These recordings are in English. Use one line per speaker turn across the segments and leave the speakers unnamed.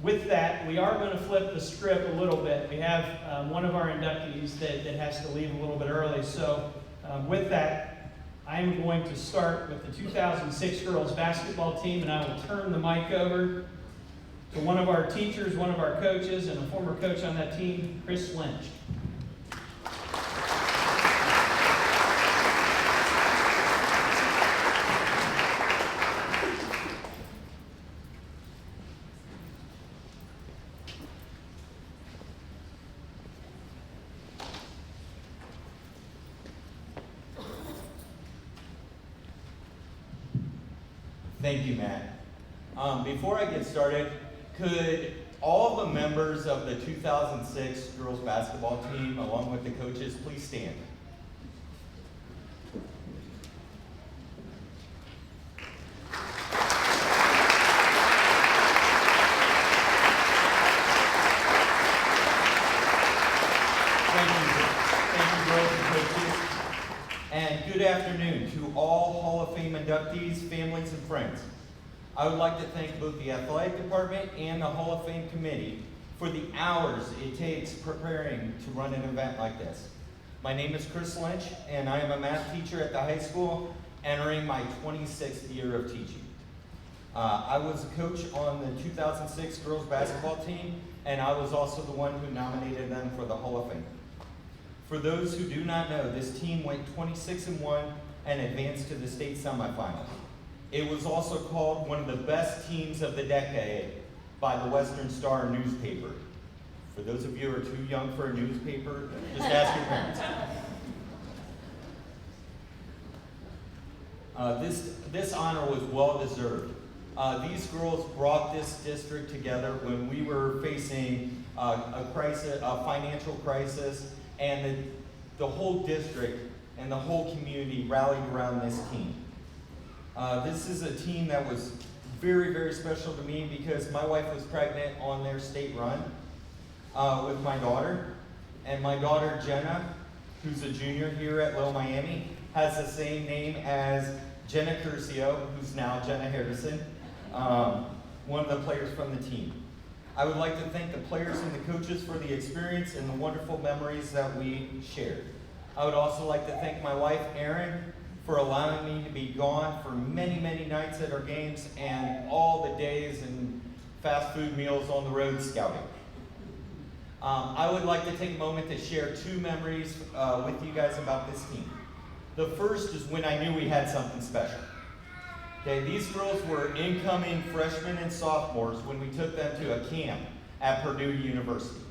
with that, we are going to flip the script a little bit. We have one of our inductees that has to leave a little bit early. So with that, I'm going to start with the 2006 girls basketball team, and I will turn the mic over to one of our teachers, one of our coaches, and a former coach on that team, Chris Lynch.
Thank you, Matt. Before I get started, could all the members of the 2006 girls basketball team, along with the coaches, please stand? Thank you, girls and coaches. And good afternoon to all Hall of Fame inductees, families, and friends. I would like to thank both the athletic department and the Hall of Fame committee for the hours it takes preparing to run an event like this. My name is Chris Lynch, and I am a math teacher at the high school, entering my 26th year of teaching. I was a coach on the 2006 girls basketball team, and I was also the one who nominated them for the Hall of Fame. For those who do not know, this team went 26-1 and advanced to the state semifinals. It was also called one of the best teams of the decade by the Western Star newspaper. For those of you who are too young for a newspaper, just ask your parents. This honor was well deserved. These girls brought this district together when we were facing a financial crisis, and the whole district and the whole community rallied around this team. This is a team that was very, very special to me because my wife was pregnant on their state run with my daughter. And my daughter, Jenna, who's a junior here at Little Miami, has the same name as Jenna Curcio, who's now Jenna Harrison, one of the players from the team. I would like to thank the players and the coaches for the experience and the wonderful memories that we shared. I would also like to thank my wife, Erin, for allowing me to be gone for many, many nights at our games and all the days and fast food meals on the road scouting. I would like to take a moment to share two memories with you guys about this team. The first is when I knew we had something special. Okay, these girls were incoming freshmen and sophomores when we took them to a camp at Purdue University.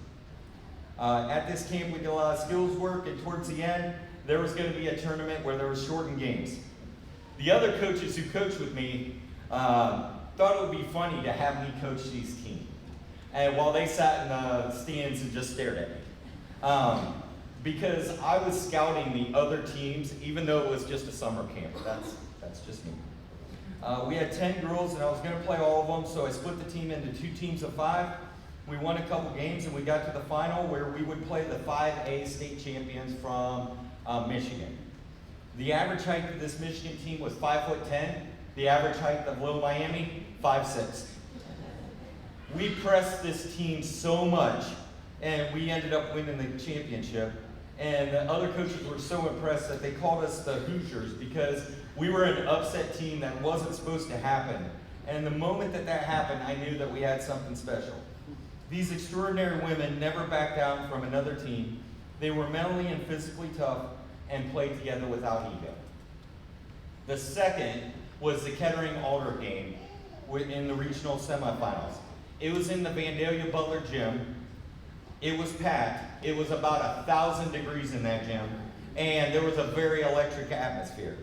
At this camp, we did a lot of skills work, and towards the end, there was going to be a tournament where there were shortened games. The other coaches who coached with me thought it would be funny to have me coach these teams. And while they sat in the stands and just stared at me. Because I was scouting the other teams, even though it was just a summer camp. That's just me. We had 10 girls, and I was going to play all of them, so I split the team into 2 teams of 5. We won a couple games, and we got to the final where we would play the 5A state champions from Michigan. The average height of this Michigan team was 5'10". The average height of Little Miami, 5'6". We pressed this team so much, and we ended up winning the championship. And the other coaches were so impressed that they called us the Hoosiers because we were an upset team that wasn't supposed to happen. And the moment that happened, I knew that we had something special. These extraordinary women never backed down from another team. They were mentally and physically tough and played together without ego. The second was the Kettering-Alder game in the regional semifinals. It was in the Vandalia Butler gym. It was packed. It was about 1,000 degrees in that gym, and there was a very electric atmosphere.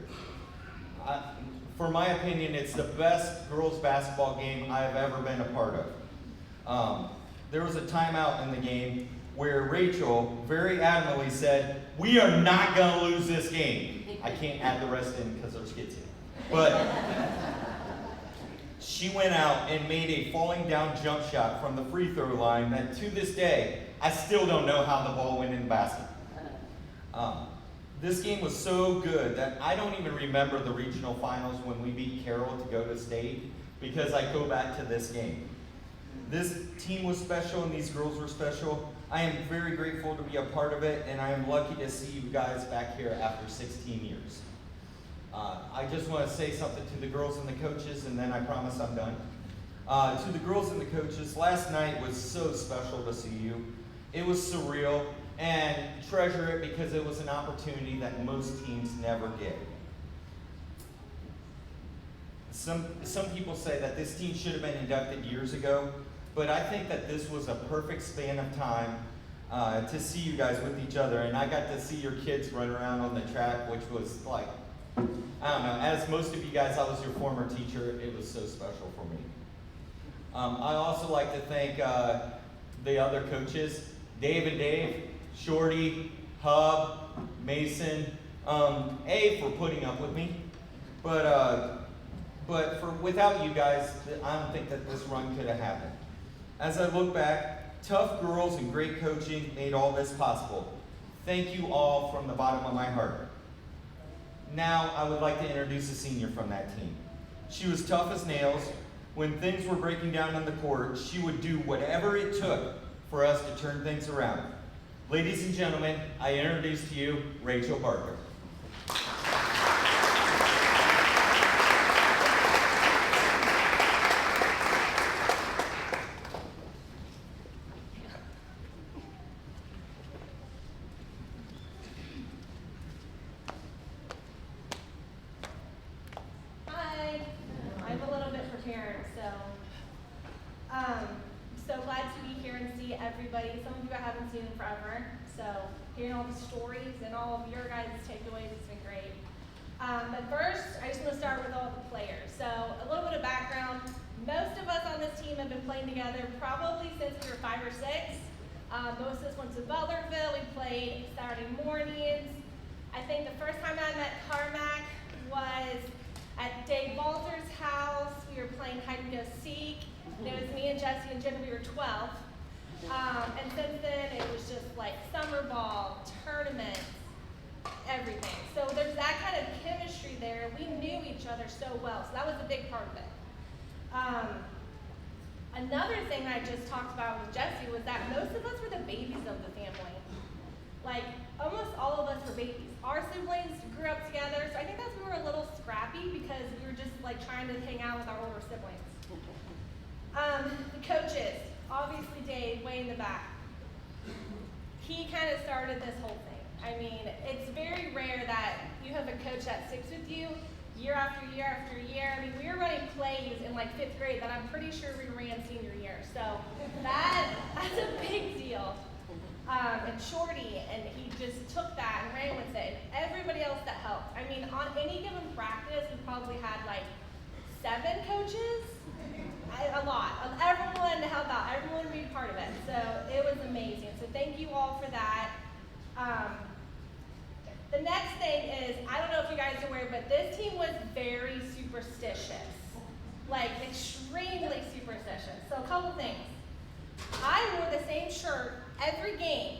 For my opinion, it's the best girls basketball game I've ever been a part of. There was a timeout in the game where Rachel very adamantly said, "We are not going to lose this game." I can't add the rest in because there's kids here. But she went out and made a falling down jump shot from the free throw line that to this day, I still don't know how the ball went in the basket. This game was so good that I don't even remember the regional finals when we beat Carroll to go to state because I go back to this game. This team was special and these girls were special. I am very grateful to be a part of it, and I am lucky to see you guys back here after 16 years. I just want to say something to the girls and the coaches, and then I promise I'm done. To the girls and the coaches, last night was so special to see you. It was surreal, and treasure it because it was an opportunity that most teams never get. Some people say that this team should have been inducted years ago, but I think that this was a perfect span of time to see you guys with each other, and I got to see your kids run around on the track, which was like, I don't know, as most of you guys, I was your former teacher, it was so special for me. I also like to thank the other coaches, Dave and Dave, Shorty, Hub, Mason, for putting up with me, but without you guys, I don't think that this run could have happened. As I look back, tough girls and great coaching made all this possible. Thank you all from the bottom of my heart. Now, I would like to introduce a senior from that team. She was tough as nails. When things were breaking down on the court, she would do whatever it took for us to turn things around. Ladies and gentlemen, I introduce to you Rachel Barker.
So glad to be here and see everybody. Some of you I haven't seen in forever, so hearing all the stories and all of your guys' takeaways has been great. But first, I just want to start with all the players. So a little bit of background. Most of us on this team have been playing together probably since we were 5 or 6. Most of us went to Butlerville. We played Saturday mornings. I think the first time I met Carmack was at Dave Walter's house. We were playing hide and go seek. And it was me and Jesse and Jenna. We were 12. And since then, it was just like summer ball, tournaments, everything. So there's that kind of chemistry there. We knew each other so well. So that was a big part of it. Another thing I just talked about with Jesse was that most of us were the babies of the family. Like, almost all of us were babies. Our siblings grew up together, so I think that's when we were a little scrappy because we were just like trying to hang out with our older siblings. The coaches, obviously Dave, way in the back. He kind of started this whole thing. I mean, it's very rare that you have a coach that sticks with you year after year after year. I mean, we were running plays in like 5th grade that I'm pretty sure we ran senior year. So that's a big deal. And Shorty, and he just took that and ran with it. And everybody else that helped. I mean, on any given practice, we probably had like 7 coaches. A lot. Everyone to help out. Everyone to be part of it. So it was amazing. So thank you all for that. The next thing is, I don't know if you guys are aware, but this team was very superstitious. Like, extremely superstitious. So a couple things. I wore the same shirt every game,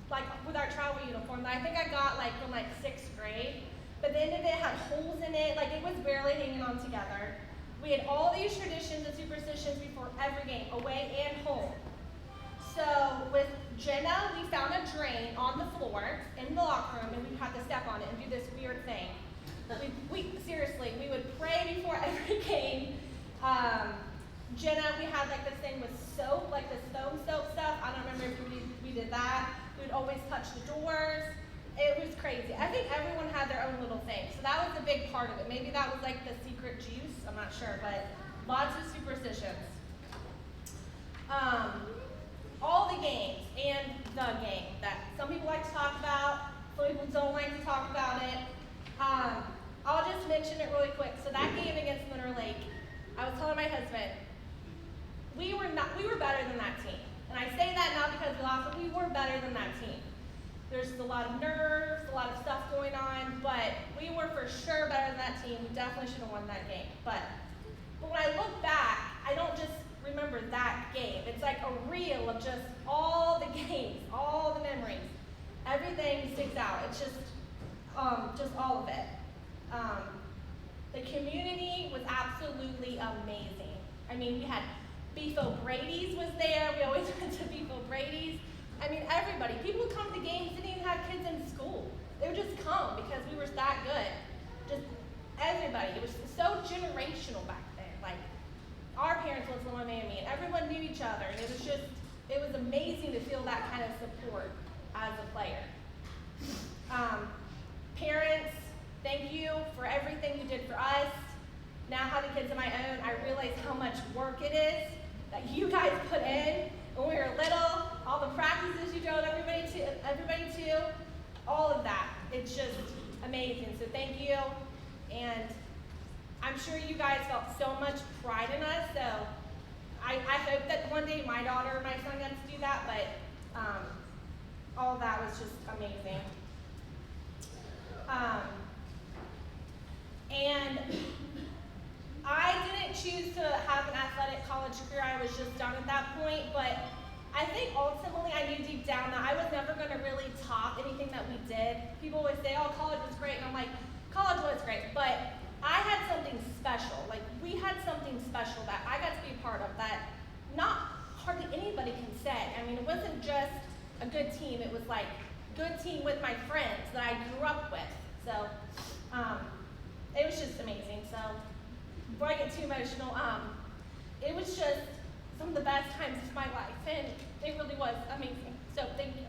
like with our travel uniform, that I think I got like from like 6th grade. But the end of it had holes in it, like it was barely hanging on together. We had all these traditions and superstitions before every game, away and home. So with Jenna, we found a drain on the floor in the locker room, and we had to step on it and do this weird thing. Seriously, we would pray before every game. Jenna, we had like this thing with soap, like this foam soap stuff. I don't remember if we did that. We would always touch the doors. It was crazy. I think everyone had their own little thing. So that was a big part of it. Maybe that was like the secret juice. I'm not sure, but lots of superstitions. All the games and the game that some people like to talk about, some people don't like to talk about it. I'll just mention it really quick. So that game against Winter Lake, I was telling my husband, we were better than that team. And I say that not because we lost, but we were better than that team. There's a lot of nerves, a lot of stuff going on, but we were for sure better than that team. We definitely should have won that game. But when I look back, I don't just remember that game. It's like a reel of just all the games, all the memories. Everything sticks out. It's just all of it. The community was absolutely amazing. I mean, we had Beef O'Brady's was there. We always went to Beef O'Brady's. I mean, everybody. People would come to games, didn't even have kids in school. They would just come because we were that good. Just everybody. It was so generational back then. Like, our parents listened to Mammy, and everyone knew each other, and it was amazing to feel that kind of support as a player. Parents, thank you for everything you did for us. Now having kids of my own, I realize how much work it is that you guys put in when we were little, all the practices you drove everybody to, all of that. It's just amazing. So thank you. And I'm sure you guys felt so much pride in us. So I hope that one day my daughter or my son gets to do that, but all of that was just amazing. And I didn't choose to have an athletic college career. I was just done at that point, but I think ultimately I knew deep down that I was never going to really top anything that we did. People always say, oh, college was great, and I'm like, college was great, but I had something special. Like, we had something special that I got to be a part of that not hardly anybody can say. I mean, it wasn't just a good team. It was like good team with my friends that I grew up with. So it was just amazing. So before I get too emotional, it was just some of the best times of my life, and it really was amazing. So thank you.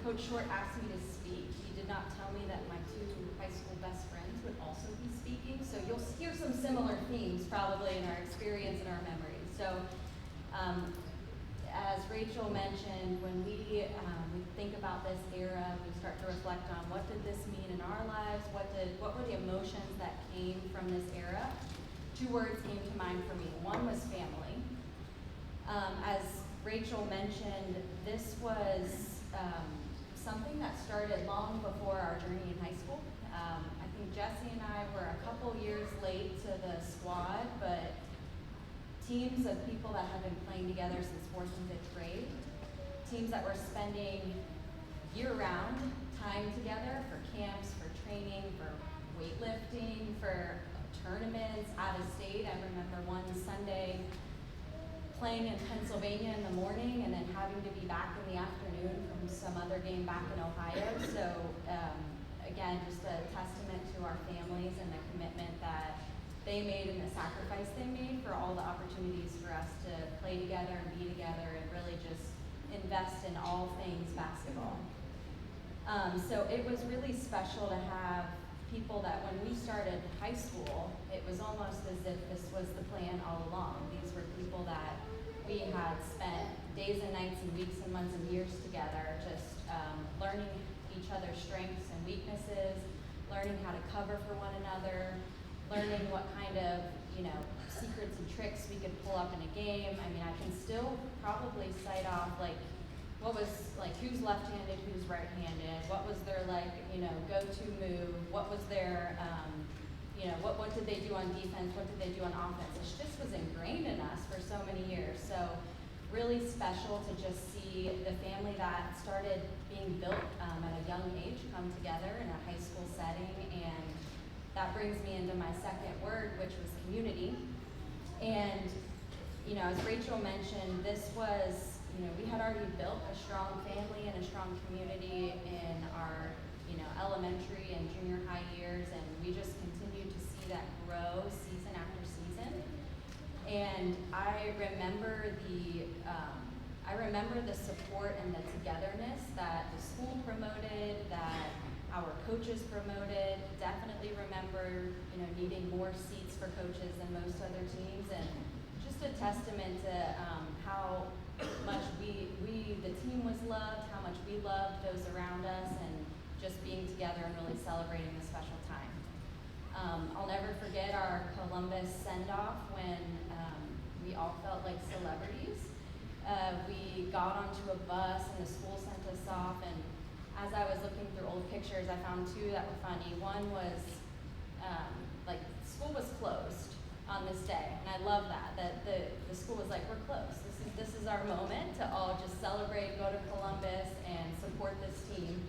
Coach Short asked me to speak. He did not tell me that my two high school best friends would also be speaking, so you'll hear some similar themes probably in our experience and our memories. So as Rachel mentioned, when we think about this era, we start to reflect on what did this mean in our lives, what were the emotions that came from this era. Two words came to mind for me. One was family. As Rachel mentioned, this was something that started long before our journey in high school. I think Jesse and I were a couple years late to the squad, but teams of people that have been playing together since 4th and 5th grade, teams that were spending year-round time together for camps, for training, for weightlifting, for tournaments, out of state. I remember one Sunday playing in Pennsylvania in the morning and then having to be back in the afternoon from some other game back in Ohio. So again, just a testament to our families and the commitment that they made and the sacrifice they made for all the opportunities for us to play together and be together and really just invest in all things basketball. So it was really special to have people that when we started high school, it was almost as if this was the plan all along. These were people that we had spent days and nights and weeks and months and years together, just learning each other's strengths and weaknesses, learning how to cover for one another, learning what kind of, secrets and tricks we could pull up in a game. I mean, I can still probably cite off what was who's left-handed, who's right-handed, what was their go-to move, what was their what did they do on defense, what did they do on offense. It just was ingrained in us for so many years. So really special to just see the family that started being built at a young age come together in a high school setting. And that brings me into my second word, which was community. And as Rachel mentioned, this was we had already built a strong family and a strong community in our elementary and junior high years, and we just continued to see that grow season after season. And I remember the support and the togetherness that the school promoted, that our coaches promoted. Definitely remember needing more seats for coaches than most other teams, and just a testament to how much the team was loved, how much we loved those around us, and just being together and really celebrating a special time. I'll never forget our Columbus send-off when we we all felt like celebrities. We got onto a bus and the school sent us off, and as I was looking through old pictures, I found two that were funny. One was, like, school was closed on this day, and I love that the school was like, we're closed. This is our moment to all just celebrate, go to Columbus, and support this team.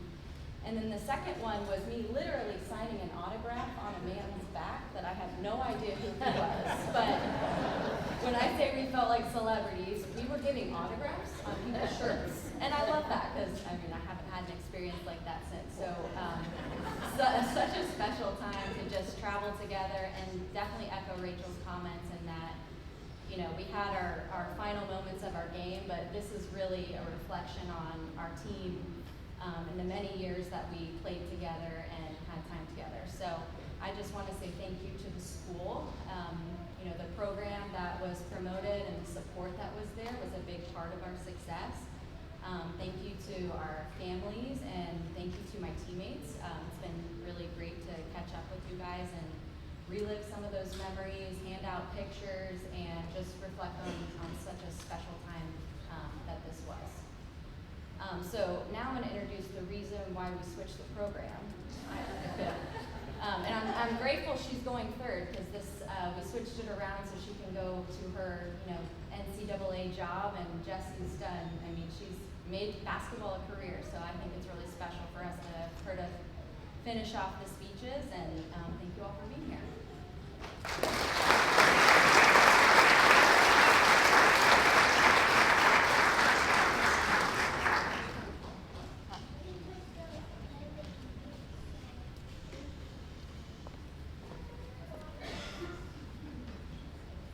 And then the second one was me literally signing an autograph on a man's back that I have no idea who he was. But when I say we felt like celebrities, we were giving autographs on people's shirts. And I love that because, I mean, I haven't had an experience like that since. So, such a special time to just travel together, and definitely echo Rachel's comments in that, you know, we had our final moments of our game, but this is really a reflection on our team and the many years that we played together and had time together. So I just want to say thank you to the school. You know, the program that was promoted and the support that was there was a big part of our success. Thank you to our families, and thank you to my teammates. It's been really great to catch up with you guys and relive some of those memories, hand out pictures, and just reflect on such a special time that this was. So now I'm going to introduce the reason why we switched the program. And I'm grateful she's going third, because we switched it around so she can go to her, you know, NCAA job, and Jessie's done. I mean, she's made basketball a career, so I think it's really special for her to finish off the speeches, and thank you all for being here.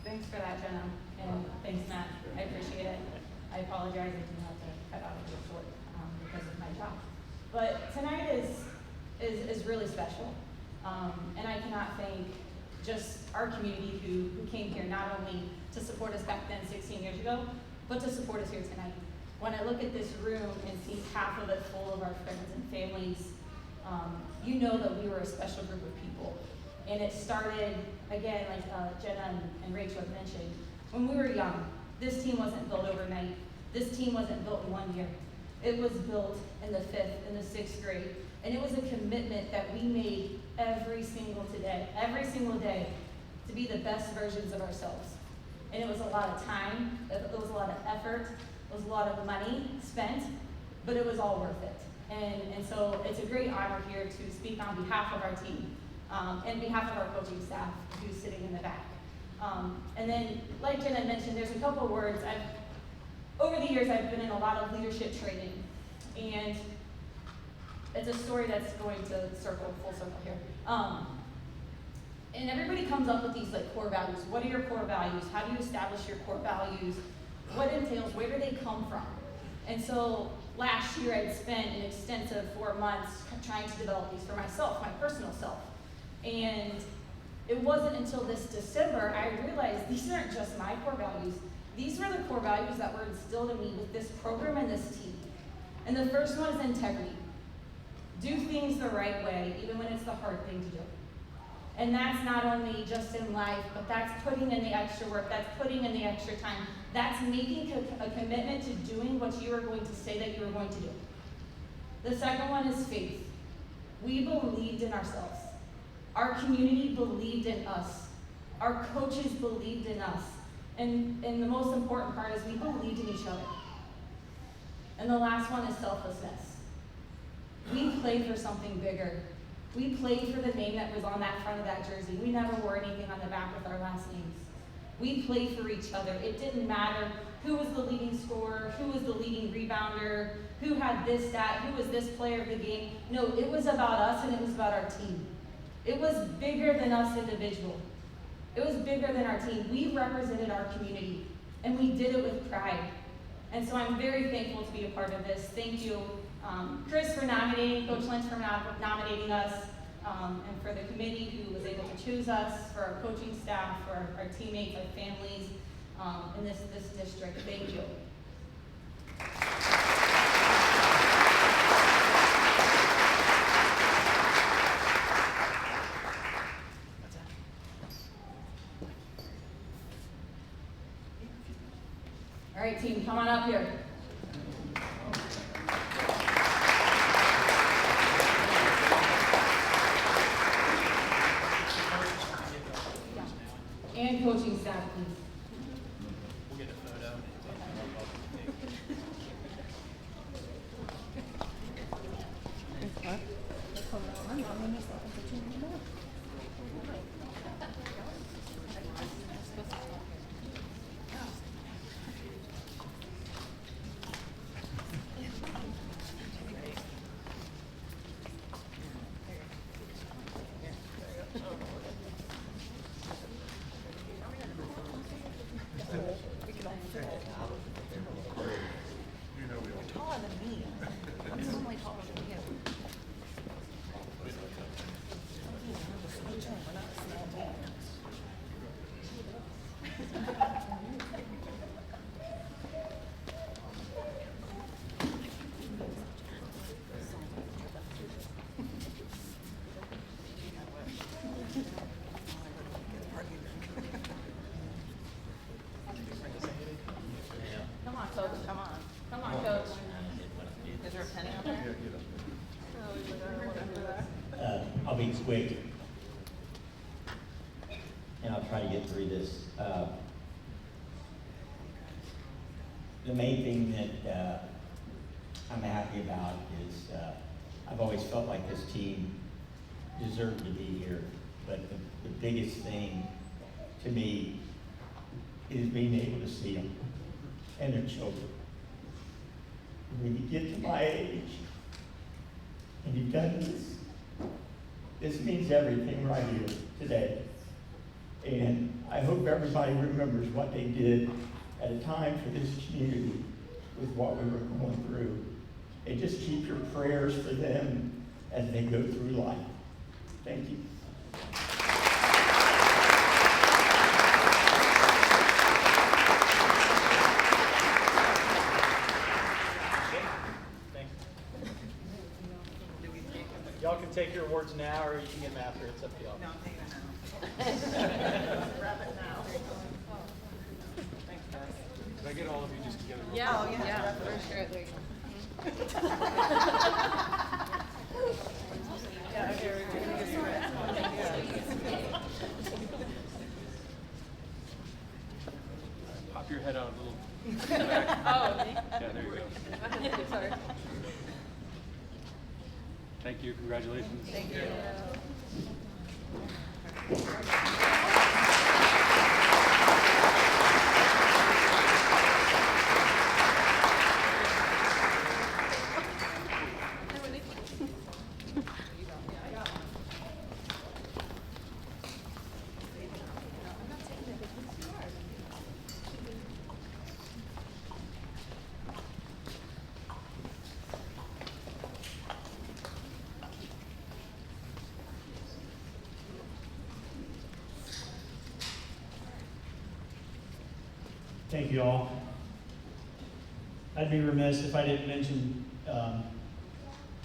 Thanks for that, Jenna, and thanks, Matt. I appreciate it. I apologize, I didn't have to cut out a bit short because of my job. But tonight is really special, and I cannot thank just our community who came here not only to support us back then 16 years ago, but to support us here tonight. When I look at this room and see half of it full of our friends and families, you know that we were a special group of people. And it started, again, like Jenna and Rachel had mentioned, when we were young. This team wasn't built overnight. This team wasn't built in 1 year. It was built in the 5th and the 6th grade. And it was a commitment that we made every single day, to be the best versions of ourselves. And it was a lot of time, it was a lot of effort, it was a lot of money spent, but it was all worth it. And so it's a great honor here to speak on behalf of our team, and behalf of our coaching staff who's sitting in the back. And then, like Jenna mentioned, there's a couple words. Over the years, I've been in a lot of leadership training, and it's a story that's going to full circle here. And everybody comes up with these like core values. What are your core values? How do you establish your core values? What entails? Where do they come from? And so last year, I'd spent an extensive 4 months trying to develop these for myself, my personal self. And it wasn't until this December I realized these aren't just my core values. These were the core values that were instilled in me with this program and this team. And the first one is integrity. Do things the right way, even when it's the hard thing to do. And that's not only just in life, but that's putting in the extra work, that's putting in the extra time. That's making a commitment to doing what you are going to say that you are going to do. The second one is faith. We believed in ourselves. Our community believed in us. Our coaches believed in us. And the most important part is we believed in each other. And the last one is selflessness. We played for something bigger. We played for the name that was on that front of that jersey. We never wore anything on the back with our last names. We played for each other. It didn't matter who was the leading scorer, who was the leading rebounder, who had this stat, who was this player of the game. No, it was about us and it was about our team. It was bigger than us individual. It was bigger than our team. We represented our community, and we did it with pride. And so I'm very thankful to be a part of this. Thank you, Chris, for nominating, Coach Lynch for nominating us, and for the committee who was able to choose us, for our coaching staff, for our teammates, our families in this district. Thank you. right, team, come on up here. And coaching staff, please.
We'll get a photo.
Come on, coach, come on. Come on, coach.
Is there a penny out there?
I'll be quick, and I'll try to get through this. The main thing that I'm happy about is I've always felt like this team deserved to be here, but the biggest thing to me is being able to see them and their children. When you get to my age and you've done this means everything right here today. And I hope everybody remembers what they did at a time for this community with what we were going through. And just keep your prayers for them as they go through life. Thank you.
Y'all can take your awards now, or you can get them after. It's up to y'all.
No, I'm taking it now. Wrap it now. Thanks, guys.
Can I get all of you just together?
Yeah, oh, yeah, for sure, there you go. Yeah, here, we're gonna get some rest.
Pop your head out a little.
Oh, me?
Yeah, there you go.
Sorry.
Thank you, congratulations.
Thank you.
Thank you all. I'd be remiss if I didn't mention,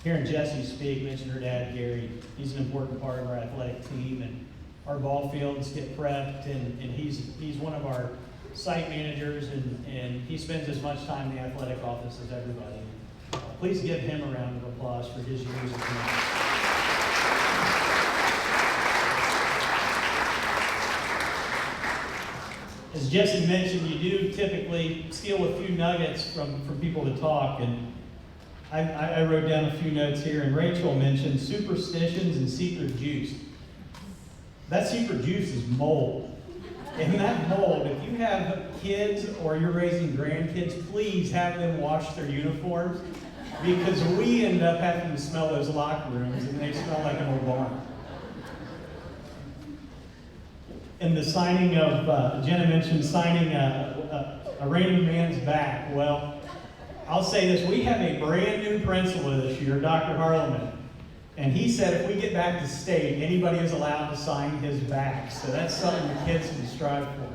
hearing Jessie speak, mention her dad, Gary. He's an important part of our athletic team, and our ball fields get prepped, and he's one of our site managers, and he spends as much time in the athletic office as everybody. Please give him a round of applause for his years of commitment. As Jesse mentioned, you do typically steal a few nuggets from people to talk, and I wrote down a few notes here, and Rachel mentioned superstitions and secret juice. That secret juice is mold. And that mold, if you have kids or you're raising grandkids, please have them wash their uniforms, because we end up having to smell those locker rooms, and they smell like an old barn. And the signing of, Jenna mentioned signing a reigning man's back. Well, I'll say this, we have a brand new principal this year, Dr. Harleman. And he said if we get back to state, anybody is allowed to sign his back. So that's something the kids can strive for.